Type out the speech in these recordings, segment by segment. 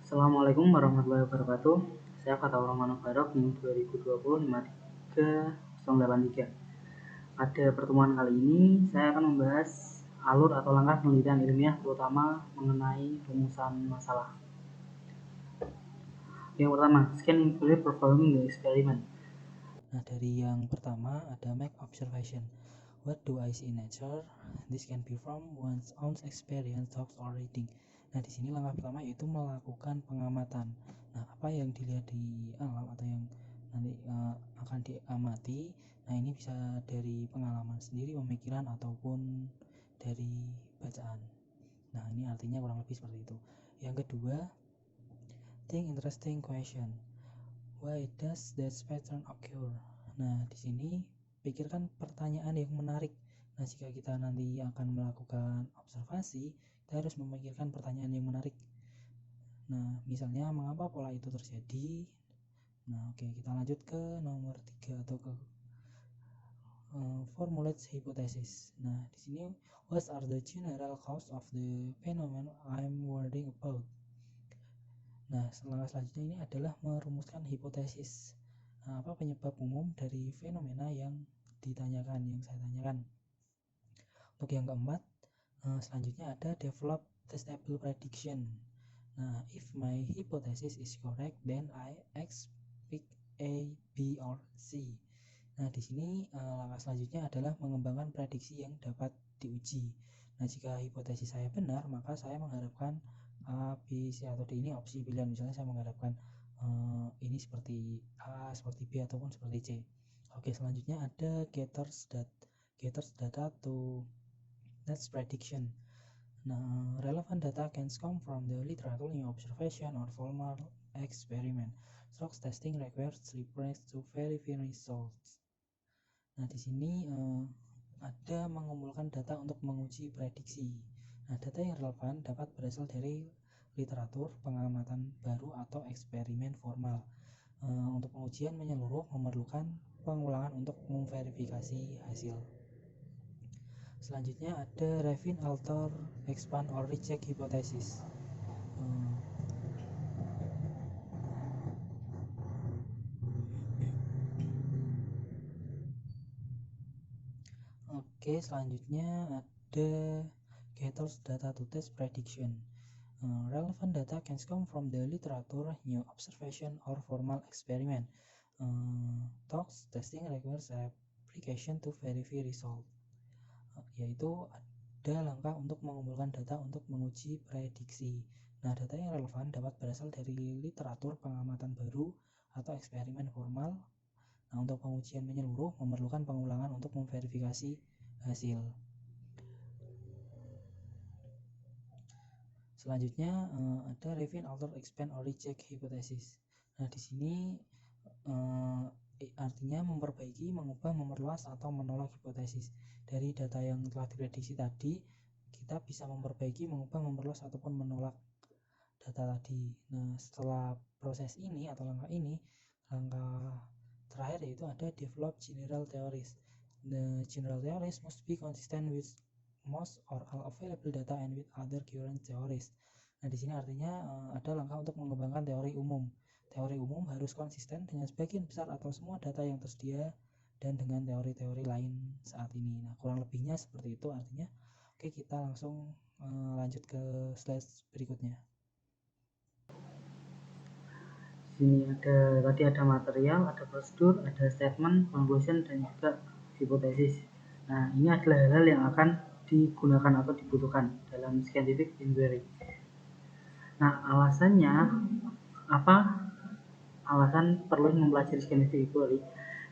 Assalamualaikum warahmatullahi wabarakatuh. Saya Fatahur Rahman Barok NIM 2020 53083. Pada pertemuan kali ini saya akan membahas alur atau langkah penelitian ilmiah terutama mengenai rumusan masalah. Yang pertama, scan include performing the experiment. Nah, dari yang pertama ada make observation. What do I see in nature? This can be from one's own experience, talks, or reading. Nah, di sini langkah pertama yaitu melakukan pengamatan. Nah, apa yang dilihat di alam atau yang nanti akan diamati, nah ini bisa dari pengalaman sendiri, pemikiran, ataupun dari bacaan. Nah, ini artinya kurang lebih seperti itu. Yang kedua, think interesting question. Why does that pattern occur? Nah, di sini pikirkan pertanyaan yang menarik. Nah, jika kita nanti akan melakukan observasi, kita harus memikirkan pertanyaan yang menarik. Nah, misalnya mengapa pola itu terjadi? Nah, oke, kita lanjut ke nomor 3 atau ke formulate hypothesis. Nah, di sini what are the general cause of the phenomenon I'm worrying about? Nah, langkah selanjutnya ini adalah merumuskan hipotesis. Nah, apa penyebab umum dari fenomena yang ditanyakan, yang saya tanyakan. Untuk yang keempat, selanjutnya ada develop testable prediction. Nah, if my hypothesis is correct, then I expect A, B, or C. Nah, di sini langkah selanjutnya adalah mengembangkan prediksi yang dapat diuji. Nah, jika hipotesis saya benar, maka saya mengharapkan A, B, C, atau D ini opsi pilihan. Misalnya saya mengharapkan ini seperti A, seperti B, ataupun seperti C. Oke, selanjutnya ada getters data to that's prediction. Nah, relevant data can come from the literature, new observation, or formal experiment. Strokes testing requires reference to verify results. Nah, di sini ada mengumpulkan data untuk menguji prediksi. Nah, data yang relevan dapat berasal dari literatur, pengamatan baru, atau eksperimen formal. Untuk pengujian menyeluruh memerlukan pengulangan untuk memverifikasi hasil. Selanjutnya ada refine, alter, expand, or reject hypothesis. Oke, selanjutnya ada gathers data to test prediction. Relevant data can come from the literature, new observation, or formal experiment. Talks testing requires application to verify result. Yaitu ada langkah untuk mengumpulkan data untuk menguji prediksi. Nah, data yang relevan dapat berasal dari literatur, pengamatan baru, atau eksperimen formal. Nah, untuk pengujian menyeluruh memerlukan pengulangan untuk memverifikasi hasil. Selanjutnya ada refine, alter, expand, or reject hypothesis. Nah, di sini artinya memperbaiki, mengubah, memperluas, atau menolak hipotesis. Dari data yang telah diprediksi tadi, kita bisa memperbaiki, mengubah, memperluas, ataupun menolak data tadi. Nah, setelah proses ini atau langkah ini, langkah terakhir yaitu ada develop general theories. The general theories must be consistent with most or all available data and with other current theories. Nah, di sini artinya ada langkah untuk mengembangkan teori umum. Teori umum harus konsisten dengan sebagian besar atau semua data yang tersedia dan dengan teori-teori lain saat ini. Nah, kurang lebihnya seperti itu artinya. Oke, kita langsung lanjut ke slide berikutnya. Sini tadi ada material, ada prosedur, ada statement, conclusion, dan juga hipotesis. Nah, ini adalah hal-hal yang akan digunakan atau dibutuhkan dalam scientific inquiry. Nah, alasannya apa? Alasan perlu mempelajari scientific inquiry.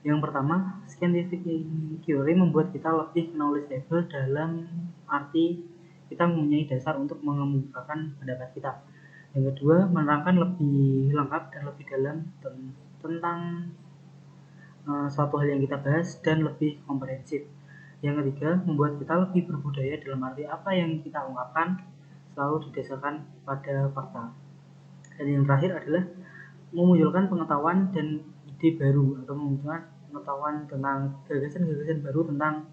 Yang pertama, scientific inquiry membuat kita lebih knowledgeable dalam arti kita mempunyai dasar untuk mengemukakan pendapat kita. Yang kedua, menerangkan lebih lengkap dan lebih dalam tentang suatu hal yang kita bahas dan lebih komprehensif. Yang ketiga, membuat kita lebih berbudaya dalam arti apa yang kita ungkapkan selalu didasarkan pada fakta. Dan yang terakhir adalah memunculkan pengetahuan dan ide baru atau memunculkan pengetahuan tentang gagasan-gagasan baru tentang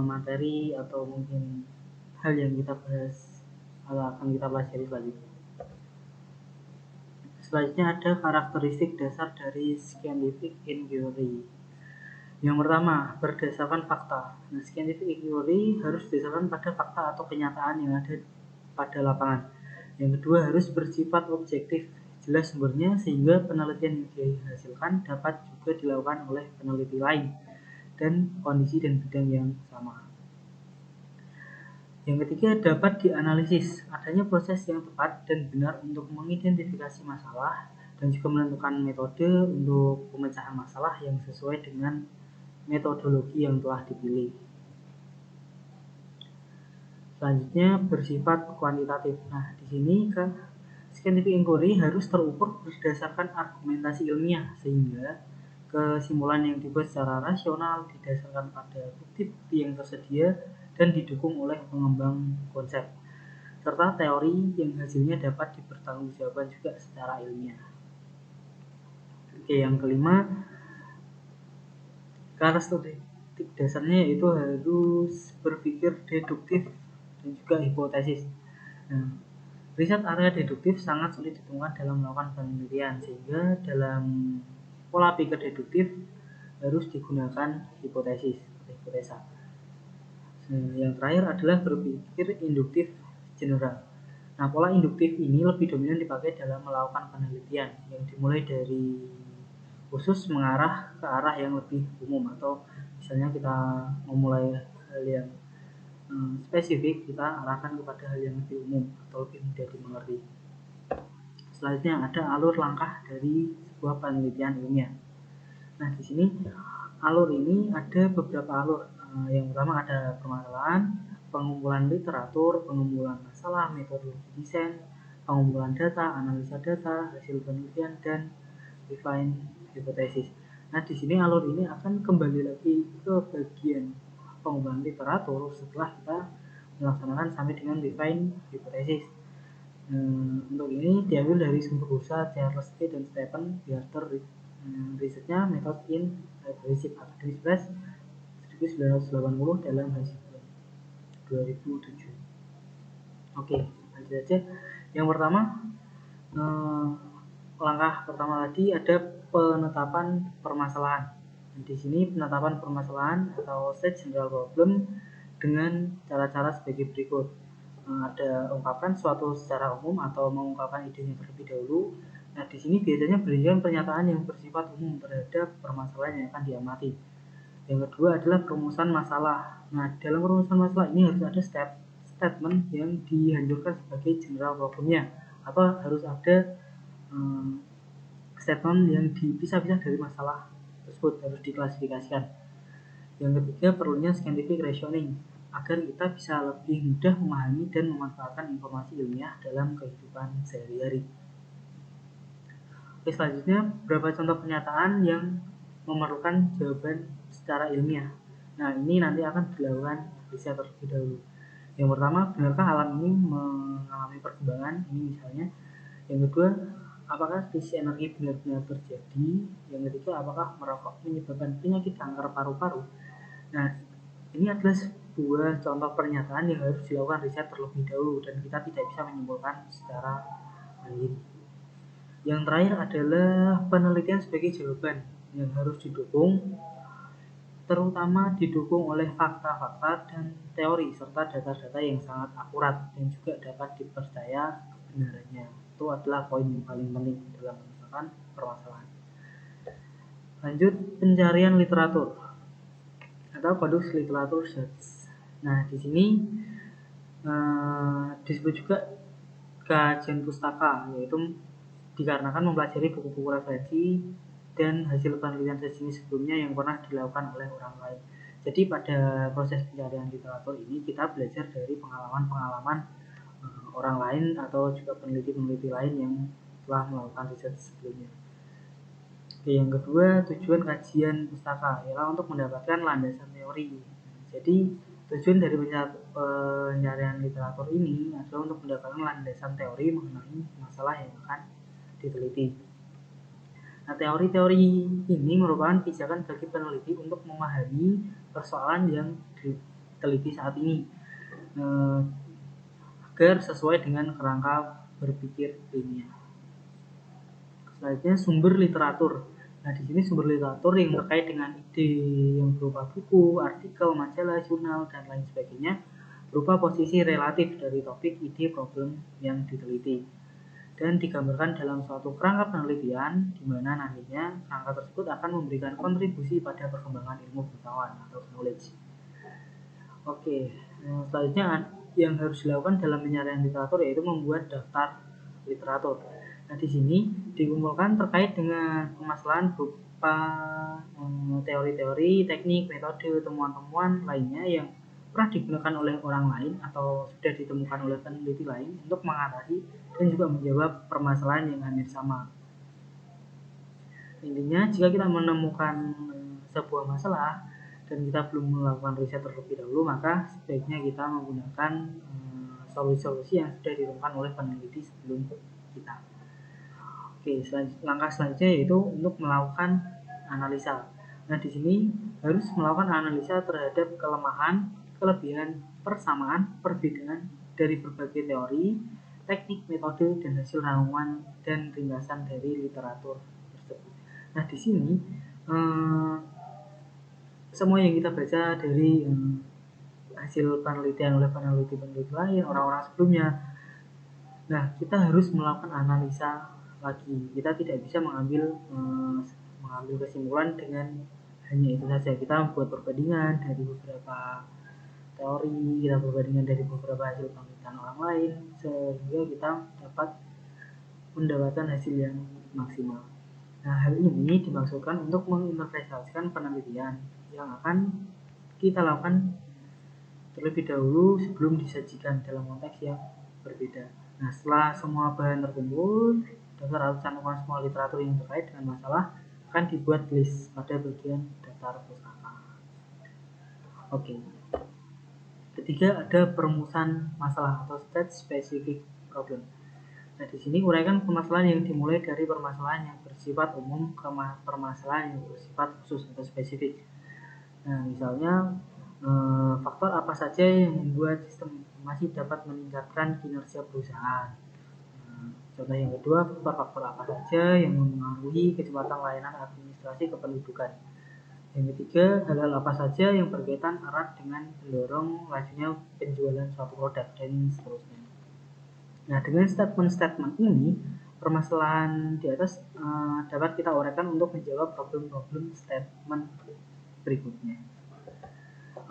materi atau mungkin hal yang kita bahas atau akan kita pelajari selanjutnya. Selanjutnya ada karakteristik dasar dari scientific inquiry. Yang pertama, berdasarkan fakta. Nah, scientific inquiry harus berdasarkan pada fakta atau kenyataan yang ada pada lapangan. Yang kedua, harus bersifat objektif, jelas sumbernya, sehingga penelitian yang dihasilkan dapat juga dilakukan oleh peneliti lain dan kondisi dan bidang yang sama. Yang ketiga, dapat dianalisis. Adanya proses yang tepat dan benar untuk mengidentifikasi masalah dan juga menentukan metode untuk pemecahan masalah yang sesuai dengan metodologi yang telah dipilih. Selanjutnya bersifat kuantitatif. Nah, di sini kan scientific inquiry harus terukur berdasarkan argumentasi ilmiah sehingga kesimpulan yang dibuat secara rasional didasarkan pada bukti-bukti yang tersedia dan didukung oleh pengembang konsep serta teori yang hasilnya dapat dipertanggungjawabkan juga secara ilmiah. Oke, yang kelima, karakteristik dasarnya yaitu harus berpikir deduktif dan juga hipotesis. Nah, riset area deduktif sangat sulit ditemukan dalam melakukan penelitian, sehingga dalam pola pikir deduktif harus digunakan hipotesis atau hipotesa. Yang terakhir adalah berpikir induktif general. Nah, pola induktif ini lebih dominan dipakai dalam melakukan penelitian yang dimulai dari khusus mengarah ke arah yang lebih umum, atau misalnya kita memulai hal yang spesifik, kita arahkan kepada hal yang lebih umum atau lebih mudah dimengerti. Selanjutnya ada alur langkah dari sebuah penelitian ilmiah. Nah, di sini alur ini ada beberapa alur. Yang pertama ada permasalahan, pengumpulan literatur, pengumpulan masalah, metodologi desain, pengumpulan data, analisa data, hasil penelitian, dan refine hipotesis. Nah, di sini alur ini akan kembali lagi ke bagian pengumpulan literatur setelah kita melaksanakan sampai dengan refine hipotesis. Untuk ini diambil dari sumber usaha Charles T. dan Stephen Barter, risetnya Method in Library Academic Press 1980 dalam hasil 2007. Oke, lanjut aja. Yang pertama, langkah pertama tadi ada penetapan permasalahan. Di sini penetapan permasalahan atau set general problem dengan cara-cara sebagai berikut. Ada ungkapkan suatu secara umum atau mengungkapkan idenya terlebih dahulu. Nah, di sini biasanya berikan pernyataan yang bersifat umum terhadap permasalahan yang akan diamati. Yang kedua adalah perumusan masalah. Nah, dalam perumusan masalah ini harus ada statement yang dianjurkan sebagai general problemnya, atau harus ada statement yang dipisah-pisah dari masalah tersebut, harus diklasifikasikan. Yang ketiga, perlunya scientific reasoning agar kita bisa lebih mudah memahami dan memanfaatkan informasi ilmiah dalam kehidupan sehari-hari. Oke, selanjutnya beberapa contoh pernyataan yang memerlukan jawaban secara ilmiah. Nah, ini nanti akan dilakukan riset terlebih dahulu. Yang pertama, benarkah alam ini mengalami perkembangan? Ini misalnya. Yang kedua, apakah krisis energi benar-benar terjadi? Yang ketiga, apakah merokok menyebabkan penyakit kanker paru-paru? Nah, ini adalah sebuah contoh pernyataan yang harus dilakukan riset terlebih dahulu dan kita tidak bisa menyimpulkan secara mandiri. Yang terakhir adalah penelitian sebagai jawaban yang harus didukung, terutama didukung oleh fakta-fakta dan teori serta data-data yang sangat akurat dan juga dapat dipercaya kebenarannya. Itu adalah poin yang paling penting dalam menyelesaikan permasalahan. Lanjut, pencarian literatur atau produk literatur search. Nah, di sini disebut juga kajian pustaka, yaitu dikarenakan mempelajari buku-buku referensi dan hasil penelitian sejenis sebelumnya yang pernah dilakukan oleh orang lain. Jadi pada proses pencarian literatur ini kita belajar dari pengalaman-pengalaman orang lain atau juga peneliti-peneliti lain yang telah melakukan riset sebelumnya. Oke, yang kedua, tujuan kajian pustaka ialah untuk mendapatkan landasan teori. Jadi tujuan dari pencarian literatur ini adalah untuk mendapatkan landasan teori mengenai masalah yang akan diteliti. Nah, teori-teori ini merupakan pijakan bagi peneliti untuk memahami persoalan yang diteliti saat ini agar sesuai dengan kerangka berpikir ilmiah. Selanjutnya sumber literatur. Nah, di sini sumber literatur yang terkait dengan ide yang berupa buku, artikel, majalah, jurnal, dan lain sebagainya berupa posisi relatif dari topik, ide, problem yang diteliti dan digambarkan dalam suatu kerangka penelitian di mana nantinya kerangka tersebut akan memberikan kontribusi pada perkembangan ilmu pengetahuan atau knowledge. Oke, selanjutnya yang harus dilakukan dalam penyaringan literatur yaitu membuat daftar literatur. Nah, di sini dikumpulkan terkait dengan permasalahan berupa teori-teori, teknik, metode, temuan-temuan lainnya yang pernah digunakan oleh orang lain atau sudah ditemukan oleh peneliti lain untuk mengatasi dan juga menjawab permasalahan yang hampir sama. Intinya, jika kita menemukan sebuah masalah dan kita belum melakukan riset terlebih dahulu, maka sebaiknya kita menggunakan solusi-solusi yang sudah ditemukan oleh peneliti sebelum kita. Oke, langkah selanjutnya yaitu untuk melakukan analisa. Nah, di sini harus melakukan analisa terhadap kelemahan, kelebihan, persamaan, perbedaan dari berbagai teori, teknik, metode, dan hasil rangkuman dan ringkasan dari literatur tersebut. Nah, di sini semua yang kita baca dari hasil penelitian oleh peneliti-peneliti lain, orang-orang sebelumnya. Nah, kita harus melakukan analisa lagi. Kita tidak bisa mengambil kesimpulan dengan hanya itu saja. Kita membuat perbandingan dari beberapa teori, kita perbandingan dari beberapa hasil penelitian orang lain, sehingga kita dapat mendapatkan hasil yang maksimal. Nah, hal ini dimaksudkan untuk menginterpretasikan penelitian yang akan kita lakukan terlebih dahulu sebelum disajikan dalam konteks yang berbeda. Nah, setelah semua bahan terkumpul, daftar atau cantuman semua literatur yang terkait dengan masalah akan dibuat list pada bagian daftar pustaka. Oke. Ketiga, ada perumusan masalah atau state specific problem. Nah, di sini uraikan permasalahan yang dimulai dari permasalahan yang bersifat umum ke permasalahan yang bersifat khusus atau spesifik. Nah, misalnya faktor apa saja yang membuat sistem informasi dapat meningkatkan kinerja perusahaan. Contoh yang kedua, faktor apa saja yang mempengaruhi kecepatan layanan administrasi kependudukan. Yang ketiga, hal-hal apa saja yang berkaitan erat dengan mendorong lajunya penjualan suatu produk dan seterusnya. Nah, dengan statement-statement ini, permasalahan di atas dapat kita uraikan untuk menjawab problem-problem statement berikutnya.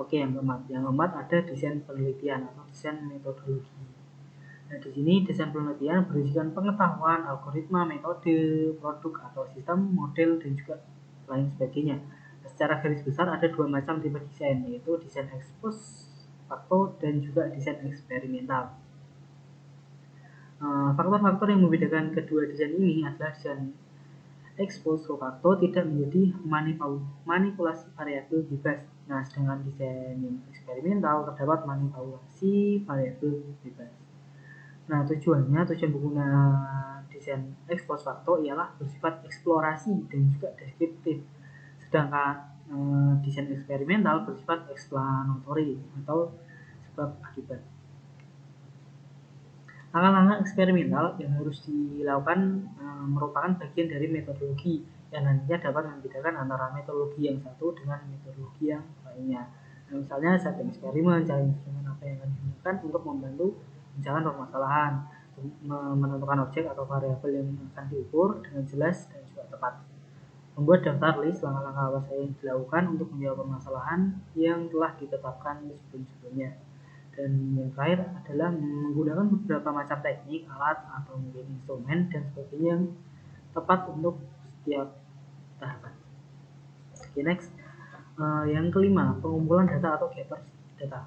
Oke, yang keempat. Yang keempat ada desain penelitian atau desain metodologi. Nah, di sini desain penelitian berisikan pengetahuan, algoritma, metode, produk atau sistem, model, dan juga lain sebagainya. Nah, secara garis besar ada dua macam tipe desain, yaitu desain ex post facto dan juga desain eksperimental. Faktor-faktor yang membedakan kedua desain ini adalah desain ex post facto tidak menjadi manipulasi variabel bebas. Nah, sedangkan desain yang eksperimental terdapat manipulasi variabel bebas. Nah, tujuan penggunaan desain ex post facto ialah bersifat eksplorasi dan juga deskriptif. Sedangkan desain eksperimental bersifat explanatory atau sebab akibat. Langkah-langkah eksperimental yang harus dilakukan merupakan bagian dari metodologi yang nantinya dapat membedakan antara metodologi yang satu dengan metodologi yang lainnya. Nah, misalnya saat eksperimen, cara instrumen apa yang akan digunakan untuk membantu mencari permasalahan, menentukan objek atau variabel yang akan diukur dengan jelas dan juga tepat. Membuat daftar list langkah-langkah apa saja yang dilakukan untuk menjawab permasalahan yang telah ditetapkan sebelum-sebelumnya. Dan yang terakhir adalah menggunakan beberapa macam teknik, alat, atau mungkin instrumen dan sebagainya yang tepat untuk setiap tahapan. Oke, next. Yang kelima, pengumpulan data atau gather data.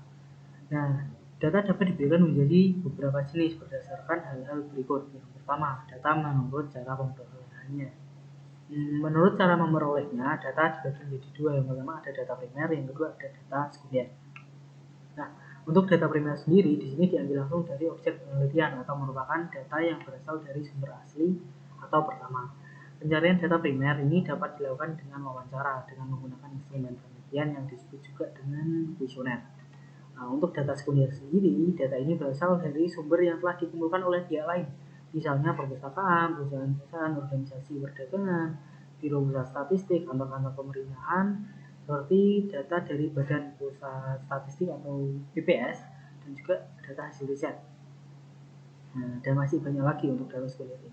Nah, data dapat diberikan menjadi beberapa jenis berdasarkan hal-hal berikut. Yang pertama, data menurut cara pemerolehannya. Menurut cara memperolehnya, data dibagi menjadi dua. Yang pertama ada data primer, yang kedua ada data sekunder. Nah, untuk data primer sendiri di sini diambil langsung dari objek penelitian atau merupakan data yang berasal dari sumber asli atau pertama. Pencarian data primer ini dapat dilakukan dengan wawancara dengan menggunakan instrumen penelitian yang disebut juga dengan kuesioner. Nah, untuk data sekunder sendiri, data ini berasal dari sumber yang telah dikumpulkan oleh pihak lain misalnya perpustakaan, perusahaan-perusahaan, organisasi perdagangan, biro pusat statistik, kantor-kantor pemerintahan, seperti data dari Badan Pusat Statistik atau BPS, dan juga data hasil riset. Nah, dan masih banyak lagi untuk data seperti ini.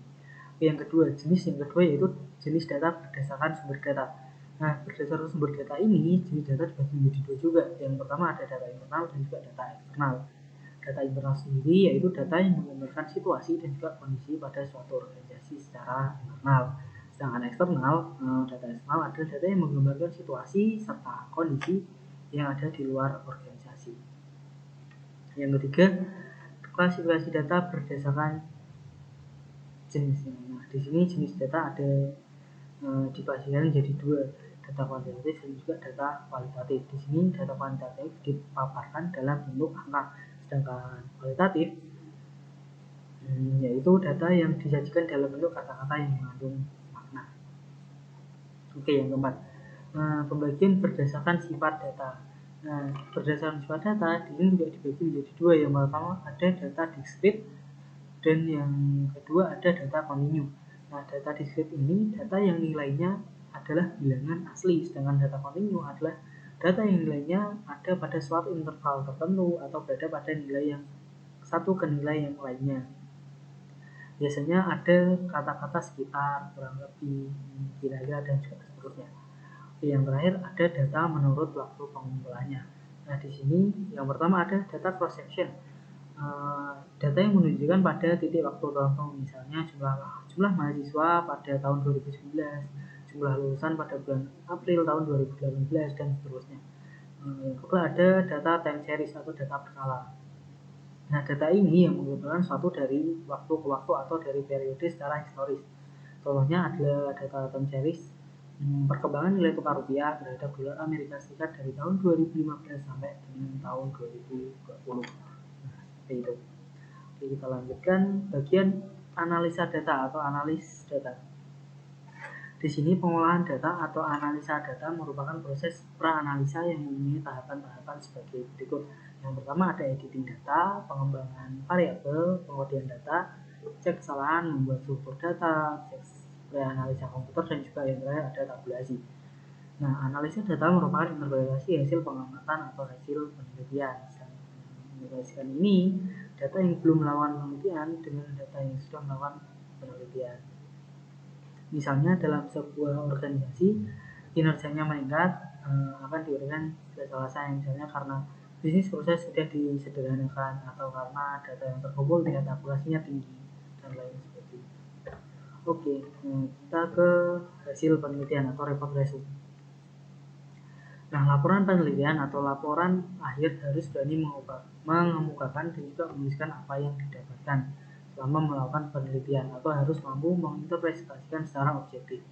Yang kedua, jenis yang kedua yaitu jenis data berdasarkan sumber data. Nah, berdasarkan sumber data ini, jenis data dibagi menjadi dua juga. Yang pertama ada data internal dan juga data eksternal. Data internal sendiri yaitu data yang menggambarkan situasi dan juga kondisi pada suatu organisasi secara internal. Sedangkan eksternal, data eksternal adalah data yang menggambarkan situasi serta kondisi yang ada di luar organisasi. Yang ketiga, klasifikasi data berdasarkan jenisnya. Nah, di sini jenis data ada dibagikan menjadi dua, data kuantitatif dan juga data kualitatif. Di sini data kuantitatif dipaparkan dalam bentuk angka, sedangkan kualitatif yaitu data yang disajikan dalam bentuk kata-kata yang mengandung makna. Oke, yang keempat, pembagian berdasarkan sifat data. Nah, berdasarkan sifat data di sini juga dibagi menjadi dua. Yang pertama ada data discrete dan yang kedua ada data kontinu. Nah, data discrete ini data yang nilainya adalah bilangan asli, sedangkan data kontinu adalah data yang nilainya ada pada suatu interval tertentu atau berada pada nilai yang satu ke nilai yang lainnya. Biasanya ada kata-kata sekitar, kurang lebih, kira-kira, dan juga seterusnya. Yang terakhir ada data menurut waktu pengumpulannya. Nah, di sini yang pertama ada data cross section. Data yang menunjukkan pada titik waktu tertentu, misalnya jumlah mahasiswa pada tahun 2019, jumlah lulusan pada bulan April tahun 2018, dan seterusnya. Yang kedua ada data time series atau data berkala. Nah, data ini yang mengumpulkan suatu dari waktu ke waktu atau dari periode secara historis. Contohnya adalah data time series perkembangan nilai tukar rupiah terhadap dolar Amerika Serikat dari tahun 2015 sampai dengan tahun 2020. Nah, seperti itu. Oke, kita lanjutkan bagian analisa data atau analis data. Di sini pengolahan data atau analisa data merupakan proses pra-analisa yang mempunyai tahapan-tahapan sebagai berikut. Yang pertama ada editing data, pengembangan variabel, pengodian data, cek kesalahan, membuat struktur data, cek pre-analisa komputer, dan juga yang terakhir ada tabulasi. Nah, analisa data merupakan interpretasi hasil pengamatan atau hasil penelitian. Mengintegrasikan ini data yang belum melakukan penelitian dengan data yang sudah melakukan penelitian. Misalnya dalam sebuah organisasi kinerjanya meningkat akan diberikan jasa alasan, misalnya karena bisnis proses sudah disederhanakan atau karena data yang terkumpul tingkat akurasinya tinggi dan lain sebagainya. Oke, kita ke hasil penelitian atau report result. Nah, laporan penelitian atau laporan akhir harus berani mengemukakan dan juga menuliskan apa yang didapatkan selama melakukan penelitian atau harus mampu menginterpretasikan secara objektif.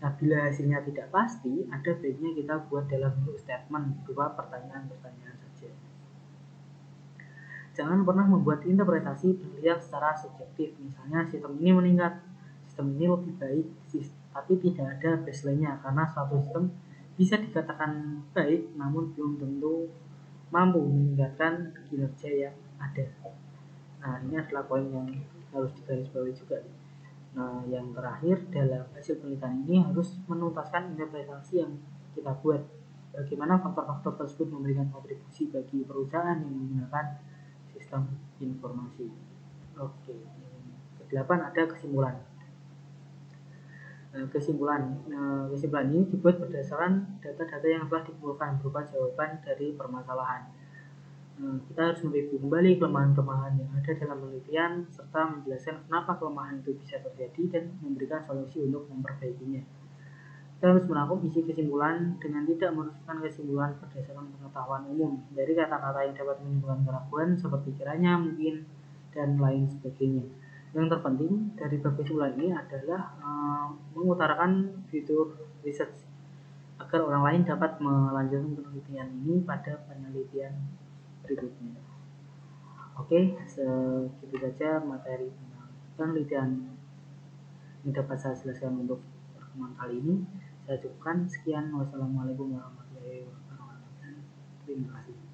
Nah, bila hasilnya tidak pasti, ada baiknya kita buat dalam bentuk statement berupa pertanyaan-pertanyaan saja. Jangan pernah membuat interpretasi penelitian secara subjektif, misalnya sistem ini meningkat, sistem ini lebih baik, tapi tidak ada baseline-nya, karena suatu sistem bisa dikatakan baik namun belum tentu mampu meningkatkan kinerja yang ada. Nah, ini adalah poin yang harus digarisbawahi juga. Nah, yang terakhir dalam hasil penelitian ini harus menuntaskan interpretasi yang kita buat. Bagaimana faktor-faktor tersebut memberikan kontribusi bagi perusahaan yang menggunakan sistem informasi. Oke, ke-8 ada kesimpulan. Kesimpulan ini dibuat berdasarkan data-data yang telah dikumpulkan berupa jawaban dari permasalahan. Kita harus mereview kembali kelemahan-kelemahan yang ada dalam penelitian serta menjelaskan kenapa kelemahan itu bisa terjadi dan memberikan solusi untuk memperbaikinya. Kita harus merangkum isi kesimpulan dengan tidak merumuskan kesimpulan berdasarkan pengetahuan umum dari kata-kata yang dapat menimbulkan keraguan seperti kiranya, mungkin, dan lain sebagainya. Yang terpenting dari bab kesimpulan ini adalah mengutarakan fitur research agar orang lain dapat melanjutkan penelitian ini pada penelitian berikutnya. Oke, segitu saja materi tentang penelitian yang dapat saya jelaskan untuk pertemuan kali ini. Saya cukupkan sekian. Wassalamualaikum warahmatullahi wabarakatuh. Terima kasih.